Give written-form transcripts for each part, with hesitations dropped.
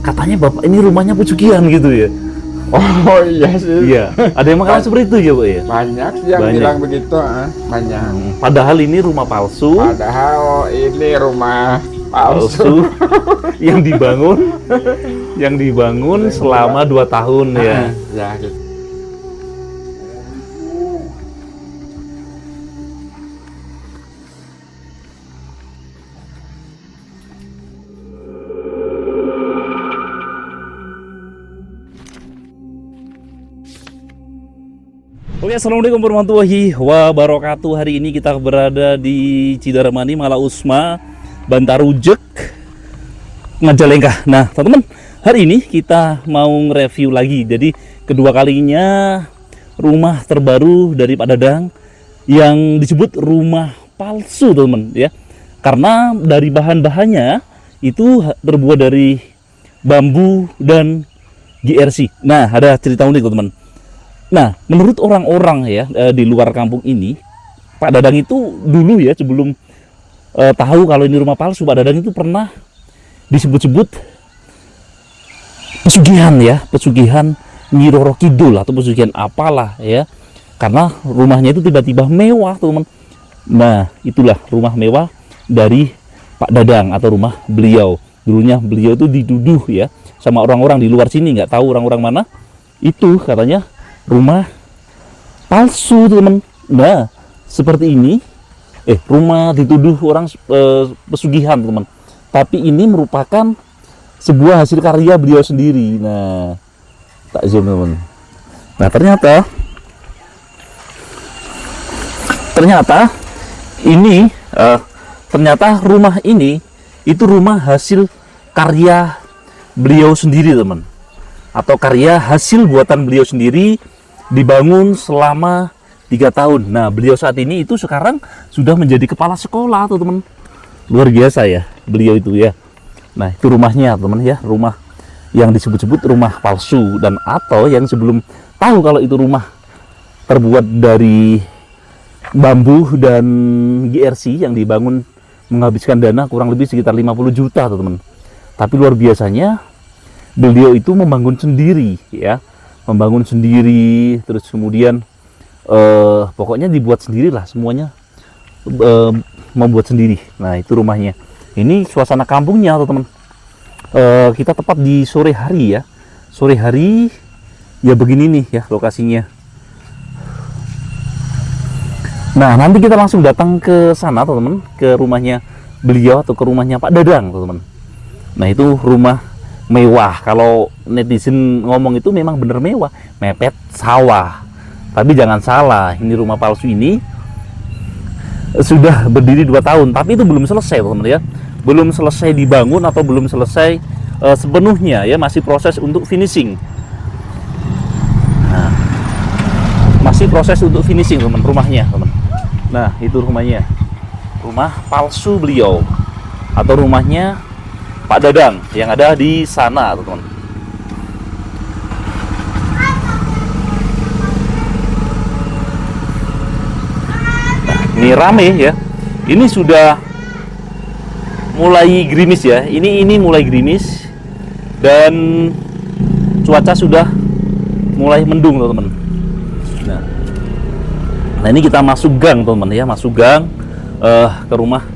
katanya bapak ini rumahnya pesugihan gitu ya. Oh iya sih. Iya, ada yang mengatakan seperti itu ya, Pak ya? Banyak sih yang Banyak. bilang begitu, banyak. Padahal ini rumah palsu. Padahal ini rumah palsu. yang dibangun selama 2 tahun ya. Ya gitu. Oke, assalamualaikum warahmatullahi wabarakatuh. Hari ini kita berada di Cidaramani, Malausma, Bantarujek, Majalengka. Nah, teman-teman, hari ini kita mau nge-review lagi. Jadi, kedua kalinya rumah terbaru dari Pak Dadang yang disebut rumah palsu, teman-teman ya. Karena dari bahan-bahannya itu terbuat dari bambu dan GRC. Nah, ada cerita unik, teman-teman. Nah, menurut orang-orang ya di luar kampung ini, Pak Dadang itu dulu ya sebelum tahu kalau ini rumah palsu, Pak Dadang itu pernah disebut-sebut pesugihan ya, pesugihan Nyi Roro Kidul atau pesugihan apalah ya. Karena rumahnya itu tiba-tiba mewah, teman. Nah, itulah rumah mewah dari Pak Dadang atau rumah beliau. Dulunya beliau itu dituduh ya sama orang-orang di luar sini, nggak tahu orang-orang mana. Itu katanya rumah palsu, teman. Nah, seperti ini rumah dituduh orang pesugihan, teman. Tapi ini merupakan sebuah hasil karya beliau sendiri. Nah, tak zoom, teman. Nah, ternyata ini ternyata rumah ini itu rumah hasil karya beliau sendiri, teman. Atau karya hasil buatan beliau sendiri, dibangun selama 3 tahun. Nah, beliau saat ini itu sekarang sudah menjadi kepala sekolah, teman. Luar biasa ya beliau itu ya. Nah, itu rumahnya, teman ya, rumah yang disebut-sebut rumah palsu. Dan atau yang sebelum tahu kalau itu rumah terbuat dari bambu dan GRC yang dibangun menghabiskan dana kurang lebih sekitar 50 juta, teman. Tapi luar biasanya beliau itu membangun sendiri ya, membangun sendiri, terus kemudian pokoknya dibuat sendirilah semuanya, membuat sendiri. Nah, itu rumahnya. Ini suasana kampungnya, teman. Kita tepat di sore hari ya, sore hari ya, begini nih ya lokasinya. Nah, nanti kita langsung datang ke sana, teman, ke rumahnya beliau atau ke rumahnya Pak Dadang, teman. Nah, itu rumah mewah. Kalau netizen ngomong itu memang bener mewah, mepet sawah. Tapi jangan salah, ini rumah palsu ini sudah berdiri 2 tahun, tapi itu belum selesai, teman ya. Belum selesai dibangun atau belum selesai sepenuhnya ya, masih proses untuk finishing. Nah, masih proses untuk finishing, teman, rumahnya, teman. Nah, itu rumahnya. Rumah palsu beliau atau rumahnya Pak Dadang yang ada di sana, teman. Nah, ini rame ya. Ini sudah mulai gerimis ya. Ini mulai gerimis dan cuaca sudah mulai mendung, teman. Nah, ini kita masuk gang, teman ya, masuk gang ke rumah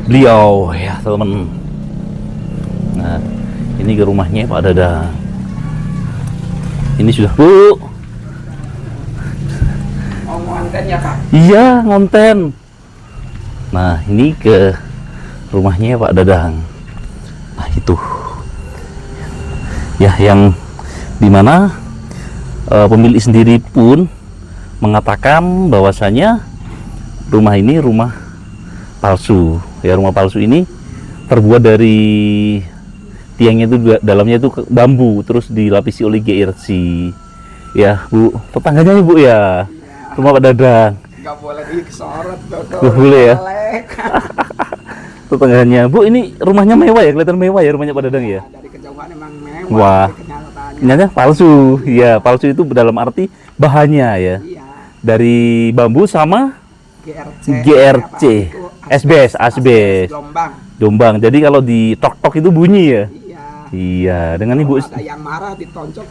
beliau ya, teman. Nah, ini ke rumahnya Pak Dadang. Ini sudah, Bu. Oh, ngonten ya, Kak? Iya, ngonten. Nah, ini ke rumahnya Pak Dadang. Nah, itu. Ya, yang dimana pemilik sendiri pun mengatakan bahwasanya rumah ini rumah palsu. Ya, rumah palsu ini terbuat dari tiangnya itu dalamnya itu bambu, terus dilapisi oleh GRC. Ya, Bu, tetangganya nih, Bu ya. Rumah Pak Dadang. Nggak boleh disorot, Nggak boleh ya. Tetangganya. Bu, ini rumahnya mewah ya, kelihatan mewah ya rumahnya Pak Dadang ya. Dari kejauhan emang mewah. Wah. Kenyataannya palsu. Ya, palsu itu dalam arti bahannya ya. Iya. Dari bambu sama GRC. Asbes. Jombang. Jombang. Jadi kalau di tok-tok itu bunyi ya. Iya. Iya, dengan ibu Ada yang marah ditonjok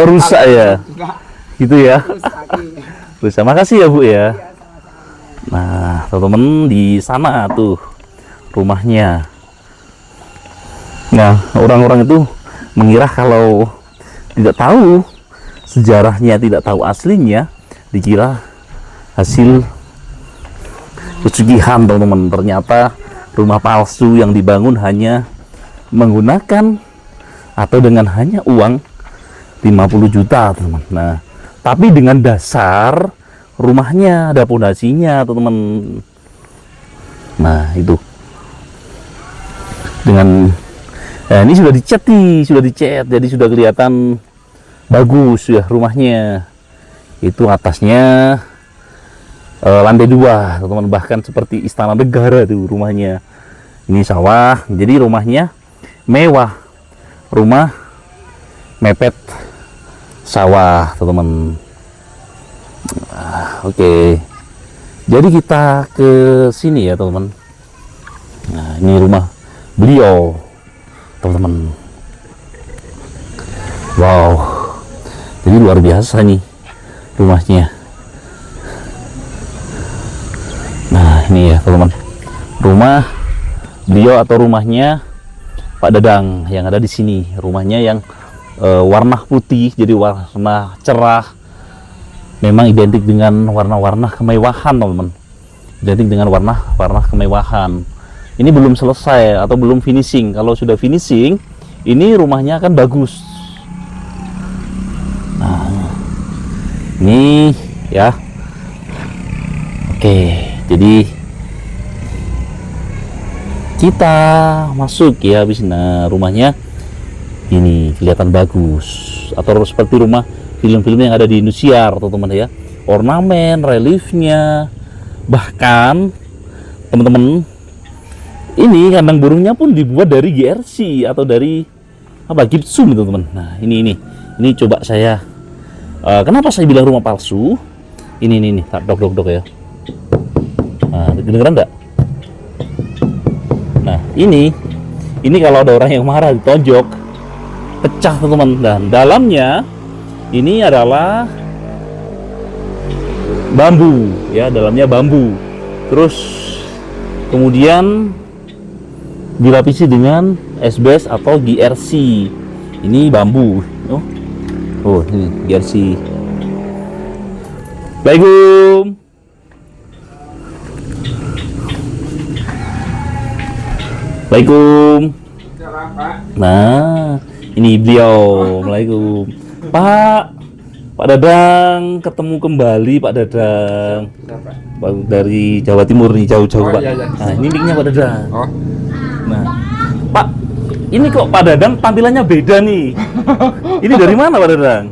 rusak ya, Enggak, gitu ya. rusak ini. Rusak. Makasih ya Bu ya. Iya, sama-sama. Nah, teman-teman di sana tuh rumahnya. Nah, orang-orang itu mengira kalau tidak tahu sejarahnya, tidak tahu aslinya, dikira hasil pesugihan, teman-teman. Ternyata rumah palsu yang dibangun hanya menggunakan atau dengan hanya uang 50 juta, teman-teman. Nah, tapi dengan dasar rumahnya ada pondasinya, teman-teman. Nah, itu. Dengan ini sudah dicat nih, sudah dicat, jadi sudah kelihatan bagus ya rumahnya. Itu atasnya lantai 2, teman-teman, bahkan seperti istana negara tuh rumahnya. Ini sawah, jadi rumahnya mewah. Rumah mepet sawah, teman-teman. Oke. Jadi kita ke sini ya, teman-teman. Nah, ini rumah beliau, teman-teman. Wow. Jadi luar biasa nih rumahnya. Nah, ini ya, teman-teman. Rumah beliau atau rumahnya Pak Dadang yang ada di sini. Rumahnya yang warna putih, jadi warna cerah. Memang identik dengan warna-warna kemewahan, teman-teman. Identik dengan warna-warna kemewahan. Ini belum selesai atau belum finishing. Kalau sudah finishing, ini rumahnya akan bagus. Nah, ini ya. Oke, jadi kita masuk ya habis. Nah, rumahnya ini kelihatan bagus, atau seperti rumah film-film yang ada di Indosiar, teman-teman ya. Ornamen, reliefnya, bahkan teman-teman, ini kandang burungnya pun dibuat dari GRC atau dari apa, gipsum, teman-teman. Nah, ini coba saya kenapa saya bilang rumah palsu? Ini tak dok ya. Nah, kedengeran enggak? Nah, ini kalau ada orang yang marah ditonjok, pecah, teman-teman. Dan dalamnya ini adalah bambu ya, dalamnya bambu. Terus kemudian dilapisi dengan asbes atau GRC. Ini bambu. Oh, ini GRC. Assalamualaikum. Assalamualaikum. Salam, Pak. Nah, ini beliau. Assalamualaikum. Pak Dadang, ketemu kembali Pak Dadang. Siapa? Pak dari Jawa Timur nih, jauh-jauh, Oh, Pak. iya, iya. Nah, ini mic-nya Pak Dadang. Oh, Nah, Pak, ini kok Pak Dadang tampilannya beda nih. Ini dari mana Pak Dadang?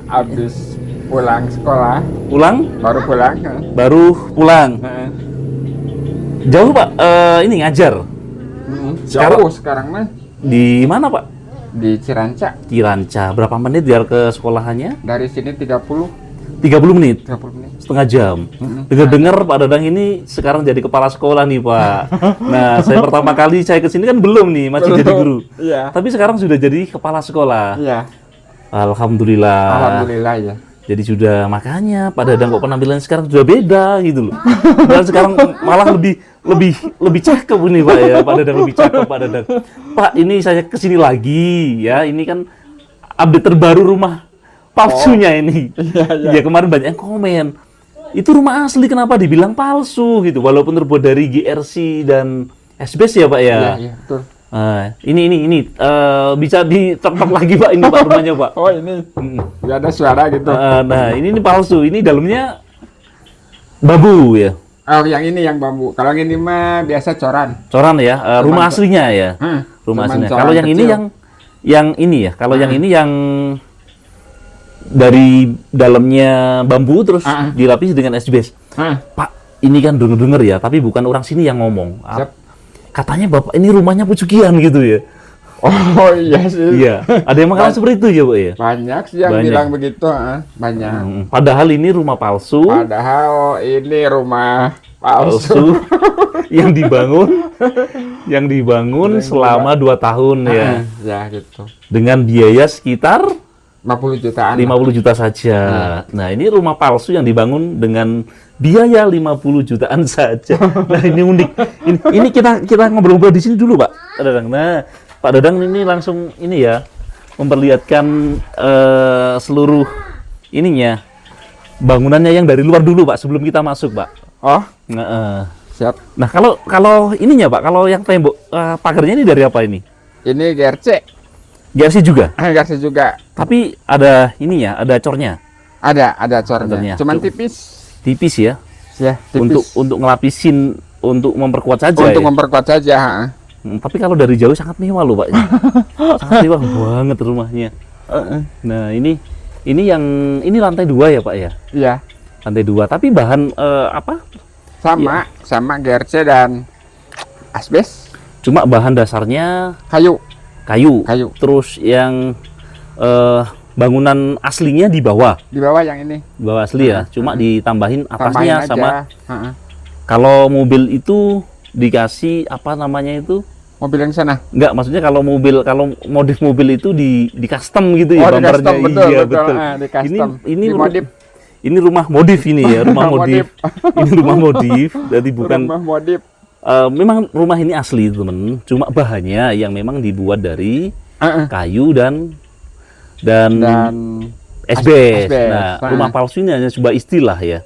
habis pulang sekolah, Pulang? baru pulang. Baru pulang. Heeh. Jauh Pak, ini ngajar. Jauh sekarang mah Di mana Pak? di Ciranca. Ciranca. Berapa menit biar ke sekolahannya? Dari sini 30 30 menit. 30 menit. Setengah jam. Dengar-dengar Pak Dadang ini sekarang jadi kepala sekolah nih Pak. Nah, saya pertama kali saya kesini kan belum nih, masih jadi guru. Iya. Tapi sekarang sudah jadi kepala sekolah. Iya. Alhamdulillah. Alhamdulillah ya. Jadi sudah, makanya Pak Dadang kok penampilan sekarang sudah beda gitu loh. Dan sekarang malah lebih cakep ini Pak ya. Pak Dadang lebih cakep, Pak Dadang. Pak, ini saya kesini lagi ya. Ini kan update terbaru rumah palsunya ini. Iya. Ya, kemarin banyak yang komen. Itu rumah asli kenapa dibilang palsu gitu, walaupun terbuat dari GRC dan asbes ya Pak ya. Iya, betul. Nah, ini bisa ditepak lagi Pak, ini Pak rumahnya Pak. Oh, ini. Ya ada suara gitu. Nah, ini palsu. Ini dalamnya bambu ya. Oh, yang ini yang bambu. Kalau yang ini mah biasa coran. Coran ya, rumah aslinya ya. Rumah cuman aslinya. coran Kalau yang ini kecil. yang ini ya. Kalau yang ini yang dari dalamnya bambu terus dilapisi dengan asbes. Pak, ini kan denger-denger ya, tapi bukan orang sini yang ngomong. Siap. Katanya Bapak ini rumahnya pesugihan gitu ya. Oh iya sih. Iya, ada yang mengatakan seperti itu ya, Pak ya? Banyak sih yang Banyak. bilang begitu, banyak. Padahal ini rumah palsu, Padahal ini rumah palsu. palsu yang dibangun selama 2 tahun ya, Ya gitu. dengan biaya sekitar 50 jutaan. 50 juta saja. Nah, ini rumah palsu yang dibangun dengan biaya 50 jutaan saja. Nah, ini unik. Ini kita ngobrol-ngobrol di sini dulu, Pak Dadang. Nah, Pak Dadang ini langsung ini ya memperlihatkan seluruh ininya bangunannya yang dari luar dulu, Pak, sebelum kita masuk, Pak. Oh, Nah, siap. nah kalau ininya, Pak, kalau yang tembok pagarnya ini dari apa ini? Ini GRC. GRC juga. GRC juga. Tapi ada ininya, ada cornya. Ada cornya. Cornya. Cuman tipis. Tipis ya. Ya, tipis. Untuk ngelapisin, untuk memperkuat saja Untuk ya. memperkuat saja. Tapi kalau dari jauh sangat mewah loh, Pak. Sangat mewah banget rumahnya. Nah, ini ini lantai 2 ya, Pak ya? Iya. Lantai 2. Tapi bahan apa? Sama GRC dan asbes. Cuma bahan dasarnya Kayu. kayu. Terus Terus yang bangunan aslinya di bawah. di bawah yang ini. Di bawah asli ya. Cuma ditambahin Tambahin atasnya aja. sama kalau mobil itu dikasih apa namanya itu? Mobil yang sana. Enggak, maksudnya kalau modif mobil itu di custom gitu ya, Oh, di bumpernya. custom, betul. Di Di custom. Ini Di modif. Ini rumah modif ini ya, rumah Modif. modif. Ini rumah modif, jadi bukan Rumah modif. memang rumah ini asli, teman. Cuma bahannya yang memang dibuat dari kayu dan Dan asbes. asbes. Nah, rumah palsu ini hanya sebuah istilah ya.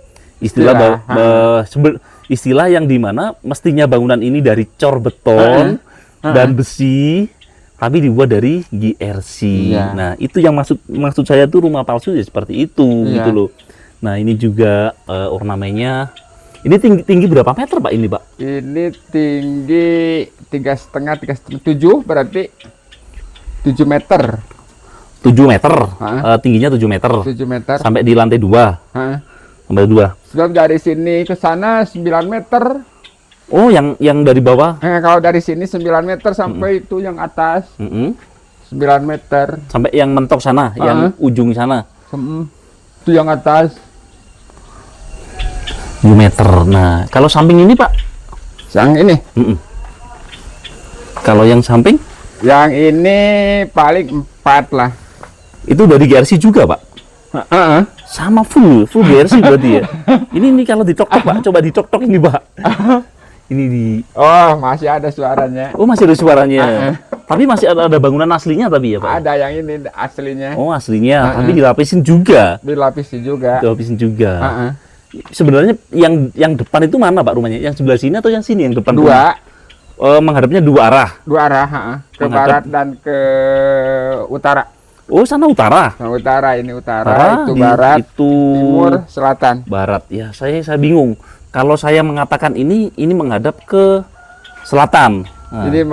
Istilah yang dimana mestinya bangunan ini dari cor beton dan besi, tapi dibuat dari GRC. Iya. Nah, itu yang maksud saya tuh rumah palsu ya seperti itu Iya. gitu loh. Nah, ini juga ornamennya. Ini tinggi berapa meter, Pak, ini, Pak? ini tinggi 3,5, 7 berarti 7 meter. 7 meter. Tingginya 7 meter. 7 meter. Sampai di lantai 2. Sampai 2. Sebelum dari sini ke sana 9 meter. Oh, yang dari bawah. Kalau dari sini 9 meter sampai itu yang atas 9 meter. Sampai yang mentok sana, yang ujung sana. Itu yang atas 7 meter. Nah, kalau samping ini, Pak? yang ini. Kalau yang samping? Yang ini paling 4 lah. Itu dari GRC juga, Pak? Sama full GRC berarti ya? Ini kalau ditok-tok, Pak. Coba ditok-tok ini, Pak. Ini di... Oh, masih ada suaranya. Oh, masih ada suaranya. Tapi masih ada bangunan aslinya tapi ya, Pak? Ada yang ini aslinya. Oh, aslinya. Tapi dilapisin juga. Dilapisi juga. Dilapisin juga. Sebenarnya yang depan itu mana, Pak, rumahnya? Yang sebelah sini atau yang sini? Yang depan? Dua. Menghadapnya 2 arah? 2 arah, ke Menghadap. barat dan ke utara. Oh, sana utara? Nah, utara, ini utara, itu barat, itu timur, selatan. barat. Ya, saya bingung. Kalau saya mengatakan ini menghadap ke selatan. Nah. Jadi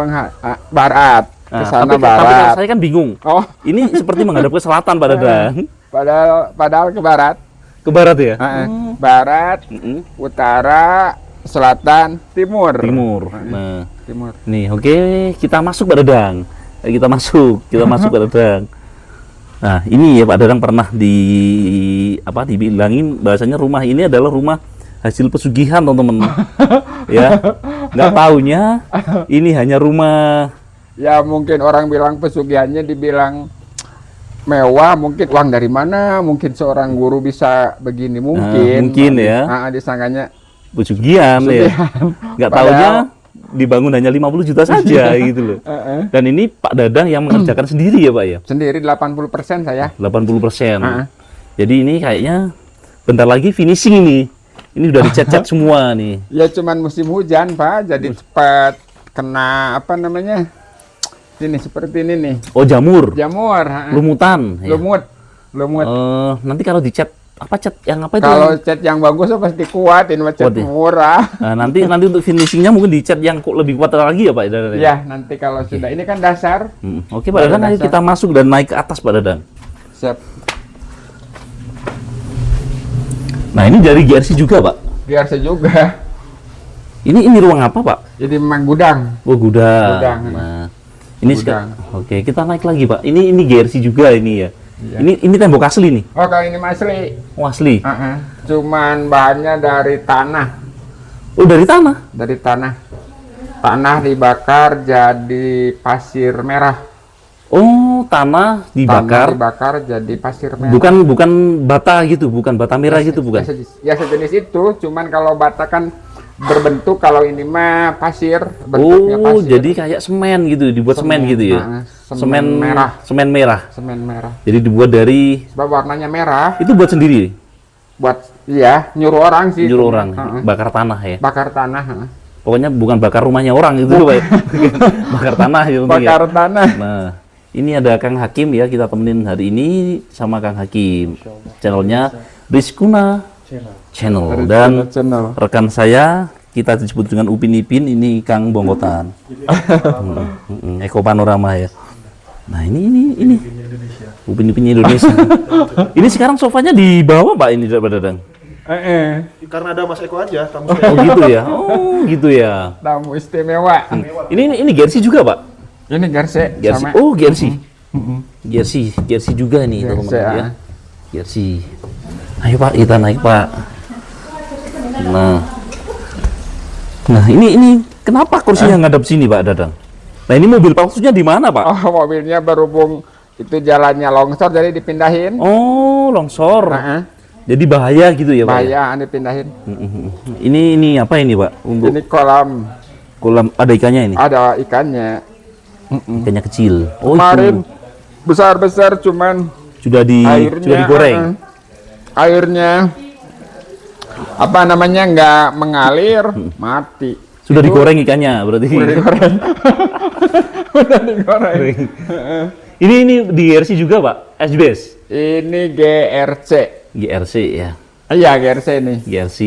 barat, ke sana tapi barat. saya kan bingung. Oh, Ini seperti menghadap ke selatan, Pak Dadang. padahal ke barat. Ke barat ya? Barat, utara, selatan, timur. Timur. Nah, Timur. nih, oke, kita masuk, Pak Dadang. Kita masuk, Pak Dadang. Nah, ini ya Pak Dadang pernah dibilangin bahasanya rumah ini adalah rumah hasil pesugihan, teman-teman. Ya, nggak taunya ini hanya rumah. Ya mungkin orang bilang pesugihannya dibilang mewah, mungkin uang dari mana, mungkin seorang guru bisa begini, mungkin. Mungkin ya. Disangkanya Pesugihan ya. Nggak taunya dibangun hanya 50 juta saja gitu loh. Dan ini Pak Dadang yang mengerjakan sendiri ya, Pak ya? Sendiri 80% saya. 80%. Jadi ini kayaknya bentar lagi finishing nih. Ini udah dicat-cat semua nih. Ya cuman musim hujan, Pak, jadi cepat kena apa namanya? Ini seperti ini nih. Oh, jamur. Jamur. Lumutan. Ya. Lumut. Nanti kalau dicat cat yang apa itu? Kalau cat yang bagus pasti kuat, ini cat Kuat ya? murah. Nah, nanti untuk finishingnya mungkin dicat yang lebih kuat lagi ya, Pak Dadang? Ya, nanti kalau sudah ini kan dasar. Oke, Pak Dadang, ayo kita masuk dan naik ke atas, Pak Dadang. Siap. Nah, ini dari GRC juga, Pak? GRC juga. Ini ruang apa, Pak? Jadi memang gudang. Oh, gudang. Gudang. Nah, Ini gudang. Oke, kita naik lagi, Pak. Ini GRC juga ini ya. Iya. Ini tembok asli nih. Oh, kalau ini asli. Oh, asli. Cuman bahannya dari tanah. Oh, dari tanah. Dari tanah. Tanah dibakar jadi pasir merah. Oh, tanah dibakar. Tanah dibakar jadi pasir merah. Bukan bata gitu, bukan bata merah gitu, bukan. Ya sejenis itu, cuman kalau bata kan berbentuk, kalau ini mah pasir, bentuknya Oh, pasir. jadi kayak semen gitu, dibuat semen gitu ya. Semen merah. Semen merah. Semen merah. Jadi dibuat dari Sebab warnanya merah, itu buat sendiri, buat iya nyuruh orang sih. nyuruh orang Heeh. bakar tanah ya. Bakar tanah. Heeh. Pokoknya bukan bakar rumahnya orang gitu, Pak. Bakar tanah gitu ya. Bakar tanah. Nah, ini ada Kang Hakim ya, kita temenin hari ini sama Kang Hakim. Channelnya Rizkuna Channel. Dan channel. rekan saya, kita disebut dengan Upin Ipin, ini Kang Bongkotan. Eko Panorama ya. Nah, ini Upin Ipin Indonesia. Ini sekarang sofanya di bawah, Pak, ini Pak Dadang. Karena ada Mas Eko aja, tamu Oh, gitu ya. Oh, gitu ya. Tamu istimewa. Ini Gersi juga, Pak. Ini Gerse Gersi. sama Oh, Gersi. Gersi juga nih, Gersi, teman-teman ya. Gersi. Ayo, Pak, kita naik, Pak. Nah, ini kenapa kursinya ngadep sini, Pak Dadang? Nah, ini mobil palsunya di mana, Pak? Oh, mobilnya berhubung itu jalannya longsor jadi dipindahin. Oh, longsor. Heeh. Jadi bahaya gitu ya, Pak? ya? Bahaya dipindahin. Ini apa ini, Pak? Untuk Ini kolam kolam ada ikannya ini? ada ikannya. Ikannya kecil. Oh, Kemarin itu besar-besar cuman sudah airnya digoreng. airnya apa namanya nggak mengalir, mati. Sudah Itu digoreng ikannya berarti. Udah digoreng. Udah digoreng. Ini di GRC juga, Pak? SBS? Ini GRC. GRC ya. Iya, GRC ini. GRC.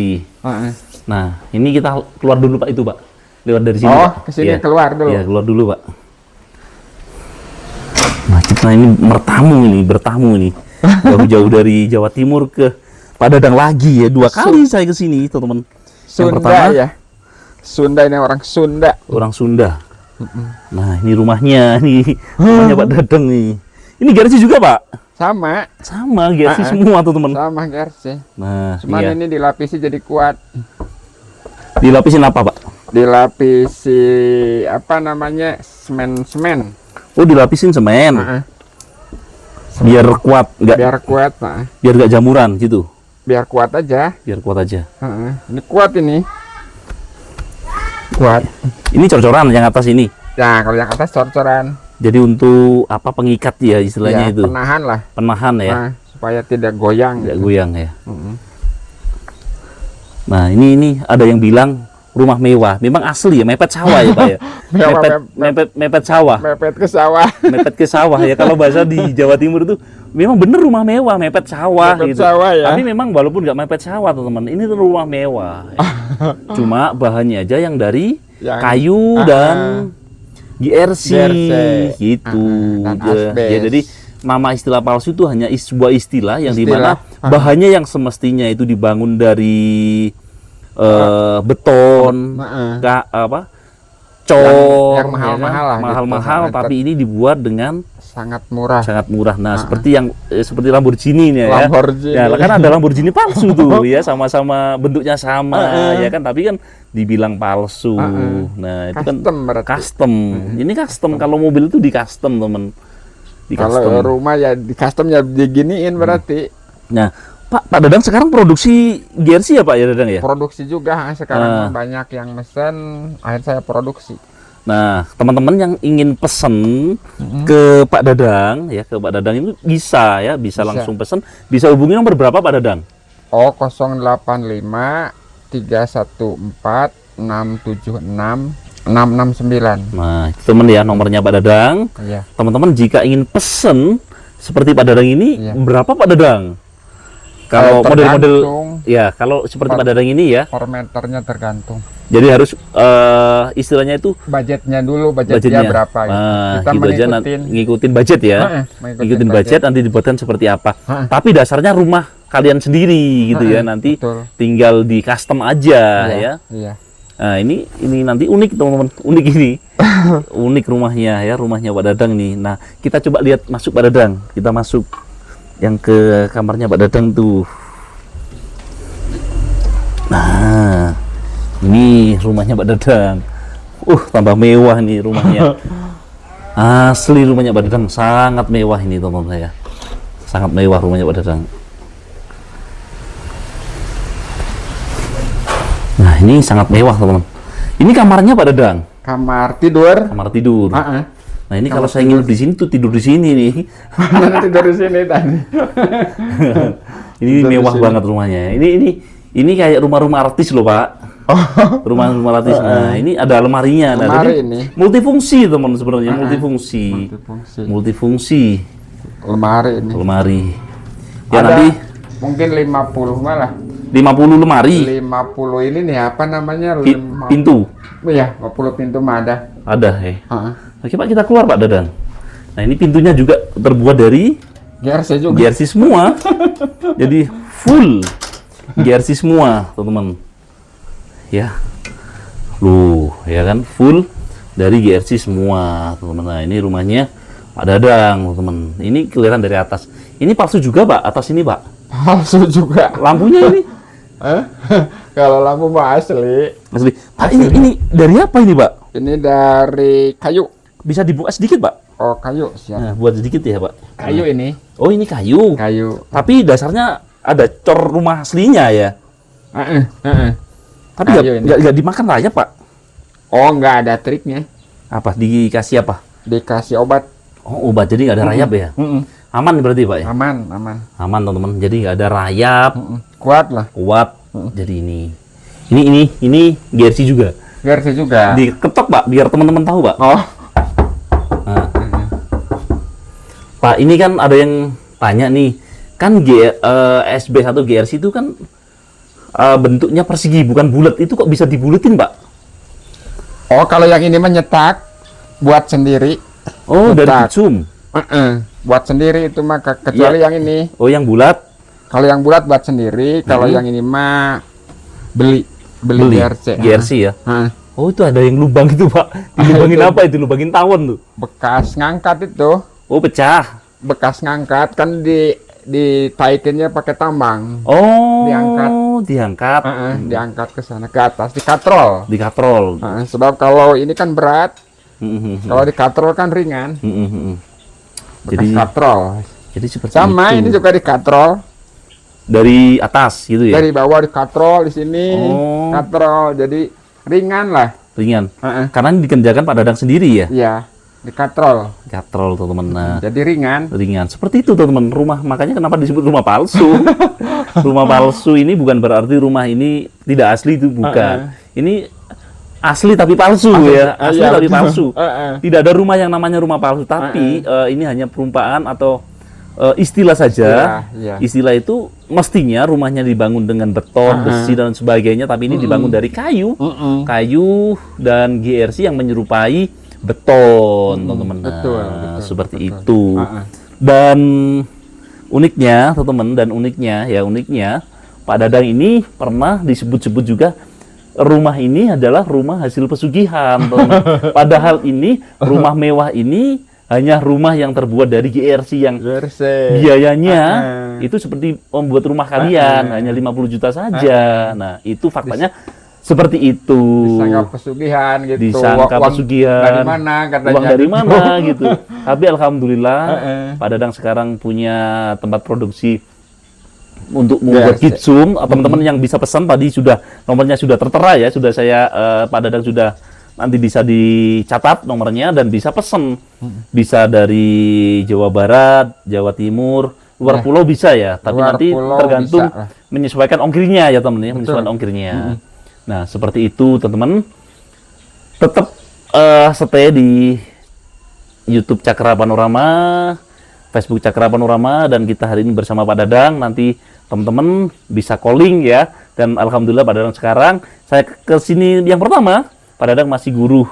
Heeh. Nah, ini kita keluar dulu, Pak, itu, Pak. Lewat dari sini, Oh, Pak. ke sini Iya. keluar dulu. Iya, keluar dulu, Pak. Nah, kita ini bertamu ini. Jauh-jauh dari Jawa Timur ke Pak Dadang lagi ya. 2 kali saya ke sini, teman-teman. Yang Sunda pertama, ya. Sunda ini orang Sunda. orang Sunda. Nah, ini rumahnya nih. Rumahnya Pak Dadang nih. Ini GRC juga, Pak? Sama, Sama, GRC semua tuh, teman. sama GRC. Nah, Cuman iya. ini dilapisi jadi kuat. Dilapisin apa, Pak? Dilapisi apa namanya? Semen. Oh, dilapisin semen. Heeh. Biar kuat, biar Biar kuat, nah. nggak jamuran gitu. Biar kuat aja. Biar kuat aja. Heeh. Ini kuat ini. Kuat. Ini cor-coran yang atas ini. Nah, kalau yang atas cor-coran. Jadi untuk apa pengikat ya istilahnya Ya, itu. penahan lah. Penahan ya. Nah, supaya tidak goyang. Nggak gitu. goyang ya. Mm-mm. Nah, ini ada yang bilang rumah mewah. Memang asli ya, mepet sawah ya, Pak ya. Mewah, Mepet sawah. Mepet ke sawah. Mepet ke sawah ya. Kalau bahasa di Jawa Timur itu memang bener rumah mewah, mepet sawah Mepet gitu. sawah ya. Tapi memang walaupun nggak mepet sawah, teman-teman, ini tuh rumah mewah. ya. Cuma bahannya aja yang dari Yang- kayu dan GRC gitu. Dan Ya, asbes. ya, jadi nama istilah palsu itu hanya sebuah istilah yang Istilah. dimana bahannya yang semestinya itu dibangun dari beton, Heeh. cor, Yang mahal-mahal lah gitu. mahal-mahal, Nah, tapi ini dibuat dengan Sangat murah. sangat murah. Nah, seperti yang seperti Lamborghini nih ya. Lamborghini. Ya, kan ada Lamborghini palsu tuh ya, sama-sama bentuknya sama ya kan, tapi kan dibilang palsu. Nah, itu kan Custom berarti. custom. Ini custom, kalau mobil itu di custom, teman. Di Kalau custom. rumah ya di custom ya diginiin berarti. Nah, Pak Dadang sekarang produksi GRC ya, Pak ya, Dadang ya? Produksi juga sekarang banyak yang mesen, akhirnya saya produksi. Nah, teman-teman yang ingin pesen ke Pak Dadang ya, ke Pak Dadang itu bisa ya, bisa langsung pesen. Bisa hubungi nomor berapa, Pak Dadang? Oh, 085 314 676 669. Nah, itu teman ya nomornya Pak Dadang. Iya. Teman-teman jika ingin pesen seperti Pak Dadang ini, Iya. berapa Pak Dadang? Kalau model-model tergantung. ya, kalau seperti Pak Dadang ini ya, Per meternya tergantung. jadi harus istilahnya itu Budgetnya dulu, budgetnya berapa gitu. Nah, Kita gitu aja nanti ngikutin budget ya. Heeh, Ngikutin budget nanti dibuatkan seperti apa. Tapi dasarnya rumah kalian sendiri gitu ya. Nanti betul. tinggal di custom aja Iya, ya. Iya. Nah, ini nanti unik teman-teman, unik ini. Unik rumahnya ya, rumahnya Pak Dadang nih. Nah, kita coba lihat masuk Pak Dadang. Kita masuk yang ke kamarnya Pak Dadang tuh. Nah, ini rumahnya Pak Dadang. Tambah mewah nih rumahnya. Asli rumahnya Pak Dadang sangat mewah ini teman-teman ya. Sangat mewah rumahnya Pak Dadang. Nah, ini sangat mewah teman-teman. Ini kamarnya Pak Dadang. Kamar tidur. Kamar tidur. Heeh. Nah, ini kalau saya nginep di sini tuh tidur di sini nih. Mana tidur di sini tadi. Ini Tidur di mewah sini. banget rumahnya. Ini kayak rumah-rumah artis loh, Pak. Rumah-rumah artis. Nah, ini ada lemarinya. Nah, Lemari jadi ini. multifungsi teman sebenarnya, multifungsi. Multifungsi. Lemari ini. Lemari. Ya Ada nanti mungkin 50 malah. 50 lemari. 50 ini nih apa namanya? Pintu. Iya, 50 pintu mah ada. Ada, Heeh. Oke, Pak, kita keluar, Pak Dadang. Nah, ini pintunya juga terbuat dari GRC juga. GRC semua. Jadi full GRC semua, teman-teman. Ya. Loh, ya kan full dari GRC semua, teman-teman. Nah, ini rumahnya Pak Dadang, teman-teman. Ini kelihatan dari atas. Ini palsu juga, Pak, atas ini, Pak. Palsu juga. Lampunya ini Kalau lampu mah asli. asli. Pak, ini dari apa ini, Pak? Ini dari kayu. Bisa dibuka sedikit, Pak? Oh, kayu siap. Nah, buat sedikit ya, Pak. Kayu ini. Oh, ini kayu. Kayu. Tapi dasarnya ada cor rumah aslinya ya. Tapi Kayu ini. nggak dimakan rayap, Pak. Oh, nggak ada triknya. Apa? Dikasih apa? Dikasih obat. Oh, obat, jadi nggak ada rayap ya? Aman berarti, Pak ya? Aman, aman. Aman, teman-teman. Jadi nggak ada rayap, Kuat lah. kuat. Jadi ini GRC juga. GRC juga. Diketok, Pak, biar teman-teman tahu, Pak. Oh, Nah. Pak, ini kan ada yang tanya nih, kan SB1 GRC itu kan bentuknya persegi, bukan bulat. Itu kok bisa dibuletin, Pak? oh kalau yang ini menyetak buat sendiri. Oh, dari Cetak. Gitsum. Buat sendiri itu mah kecuali Iya. yang ini. Oh, yang bulat Kalau yang bulat buat sendiri, kalau yang ini mah beli beli GRC. GRC ya. Heeh. Oh, itu ada yang lubang itu, Pak. Dilubangin Itu. apa itu? Lubangin tawon tuh. Bekas ngangkat itu, Oh, pecah. bekas ngangkat kan ditaikinnya pakai tambang. Oh, diangkat. Diangkat ke sana ke atas, dikatrol. Dikatrol. Sebab kalau ini kan berat, Mhm, kalau dikatrol kan ringan. mhm, mhm. Bekas Jadi- katrol. Jadi seperti Sama itu. ini juga dikatrol. Dari atas gitu ya. Dari bawah dikatrol di sini, Oh. katrol. Jadi ringan lah. Ringan. Heeh. Karena ini dikerjakan Pak Dadang sendiri ya. Iya, dikatrol. Katrol, teman-teman. Nah, Jadi ringan. ringan. Seperti itu, teman-teman. Rumah, makanya kenapa disebut rumah palsu. Rumah palsu ini bukan berarti rumah ini tidak asli, itu bukan. Ini asli tapi palsu ya. Asli Iya, tapi betul. palsu. Tidak ada rumah yang namanya rumah palsu, tapi ini hanya perumpamaan atau istilah saja. Iya, iya. Istilah itu mestinya rumahnya dibangun dengan beton, besi dan sebagainya, tapi ini dibangun dari kayu. Kayu dan GRC yang menyerupai beton, teman-teman. Nah, betul, seperti betul. itu. Dan uniknya, teman-teman, uniknya Pak Dadang ini pernah disebut-sebut juga rumah ini adalah rumah hasil pesugihan, teman-teman. Padahal ini rumah mewah ini hanya rumah yang terbuat dari GRC yang GRC. biayanya itu seperti membuat rumah kalian hanya 50 juta saja. Nah, itu faktanya seperti itu. Disangka pesugihan gitu. Disangka Uang pesugihan. Dari mana katanya? Uang dari mana gitu. Tapi alhamdulillah Pak Dadang sekarang punya tempat produksi untuk membuat GRC. gitsum. Teman-teman yang bisa pesan tadi sudah nomornya sudah tertera ya, sudah saya Pak Dadang sudah nanti bisa dicatat nomornya dan bisa pesan. Bisa dari Jawa Barat, Jawa Timur, luar pulau bisa ya, tapi Luar nanti pulau tergantung bisa lah. menyesuaikan ongkirnya ya teman ya, menyesuaikan ongkirnya. Nah, seperti itu teman-teman. Tetap stay di YouTube Cakra Panorama, Facebook Cakra Panorama, dan kita hari ini bersama Pak Dadang. Nanti teman-teman bisa calling ya. Dan alhamdulillah Pak Dadang sekarang saya ke sini yang pertama, Pak Dadang masih guru.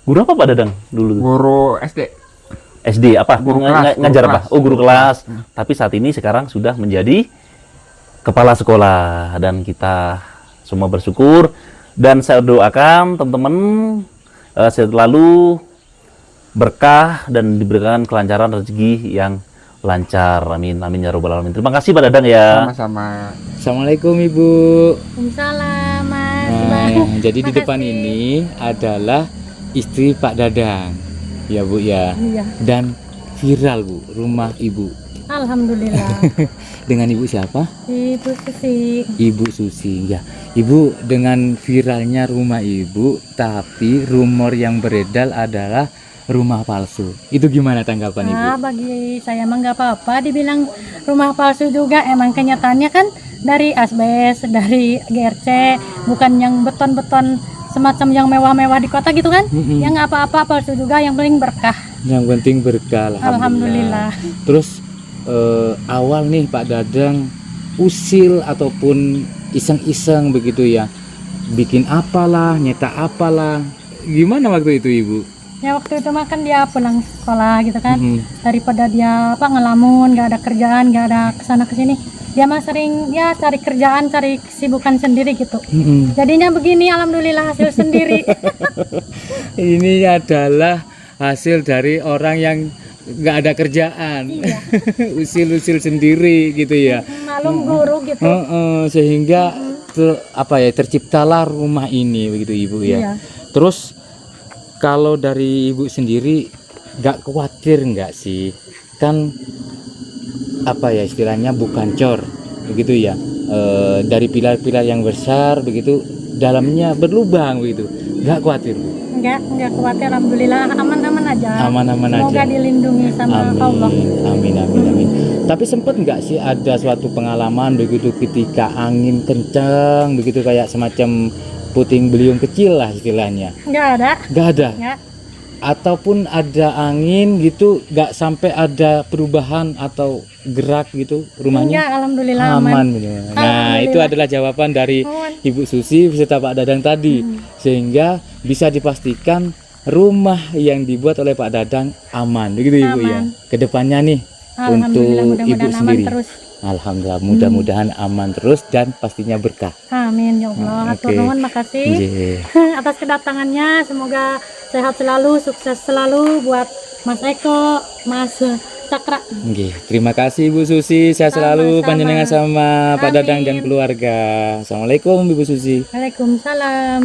Guru apa Pak Dadang dulu tuh? Guru SD. SD apa? Guru kelas, Ngajar guru apa? kelas. Oh, guru kelas. Tapi saat ini sekarang sudah menjadi kepala sekolah, dan kita semua bersyukur Dan saya doakan teman-teman sehat selalu, berkah, dan diberikan kelancaran rezeki yang lancar. Amin, amin ya robbal alamin. Terima kasih Pak Dadang ya. Sama-sama. Assalamualaikum Ibu. Waalaikumsalam Mas. Jadi di depan Makasih. ini adalah istri Pak Dadang, ya Bu ya. Iya, Dan viral Bu, rumah Ibu. alhamdulillah. Dengan Ibu siapa? Ibu Susi. Ibu Susi. Ya, Ibu, dengan viralnya rumah Ibu, tapi rumor yang beredar adalah rumah palsu. Itu gimana tanggapan Ibu? Nah, bagi saya emang nggak apa-apa dibilang rumah palsu juga. Emang kenyataannya kan dari asbes, dari GRC, bukan yang beton-beton semacam yang mewah-mewah di kota gitu kan. Yang nggak apa-apa, palsu juga, yang paling berkah. Yang penting berkah, Alhamdulillah. Terus awal nih Pak Dadang usil ataupun iseng-iseng begitu ya, bikin apalah, nyetak apalah, gimana waktu itu Ibu? Ya waktu itu mah kan dia pulang sekolah gitu kan. Mm-mm. Daripada dia ngelamun, nggak ada kerjaan, nggak ada kesana kesini, dia mah sering ya cari kerjaan, cari kesibukan sendiri gitu. Mm-mm. Jadinya begini, alhamdulillah hasil sendiri. Ini adalah hasil dari orang yang nggak ada kerjaan. Iya. Usil-usil sendiri gitu ya. Malum guru gitu. Sehingga terciptalah rumah ini begitu Ibu ya. Iya. Terus kalau dari Ibu sendiri nggak khawatir nggak sih, kan istilahnya bukan cor begitu ya, dari pilar-pilar yang besar begitu dalamnya berlubang begitu, nggak khawatir Bu? Enggak khawatir, alhamdulillah aman-aman aja. Aman-aman aja. Semoga dilindungi sama Amin, Allah. amin, amin, amin. Tapi sempet nggak sih ada suatu pengalaman begitu ketika angin kencang begitu kayak semacam puting beliung kecil lah istilahnya? Enggak ada. Nggak ada. Enggak. Ataupun ada angin gitu, nggak sampai ada perubahan atau gerak gitu rumahnya? Enggak, alhamdulillah aman. Aman bener. Nah, Alhamdulillah. itu adalah jawaban dari Aman. Ibu Susi beserta Pak Dadang tadi, sehingga bisa dipastikan rumah yang dibuat oleh Pak Dadang aman, begitu Ibu ya. Aman. Kedepannya nih Alhamdulillah, untuk Ibu mudah-mudahan aman sendiri, terus. alhamdulillah mudah-mudahan aman terus dan pastinya berkah. Amin ya Allah. Oke. Hatur nuhun, makasih Nggih. atas kedatangannya. Semoga sehat selalu, sukses selalu buat Mas Eko, Mas Cakra. Nggih, terima kasih Ibu Susi, sehat selalu Sama-sama. panjenengan sama Pak Dadang dan Amin. keluarga. Assalamualaikum Ibu Susi. Waalaikumsalam.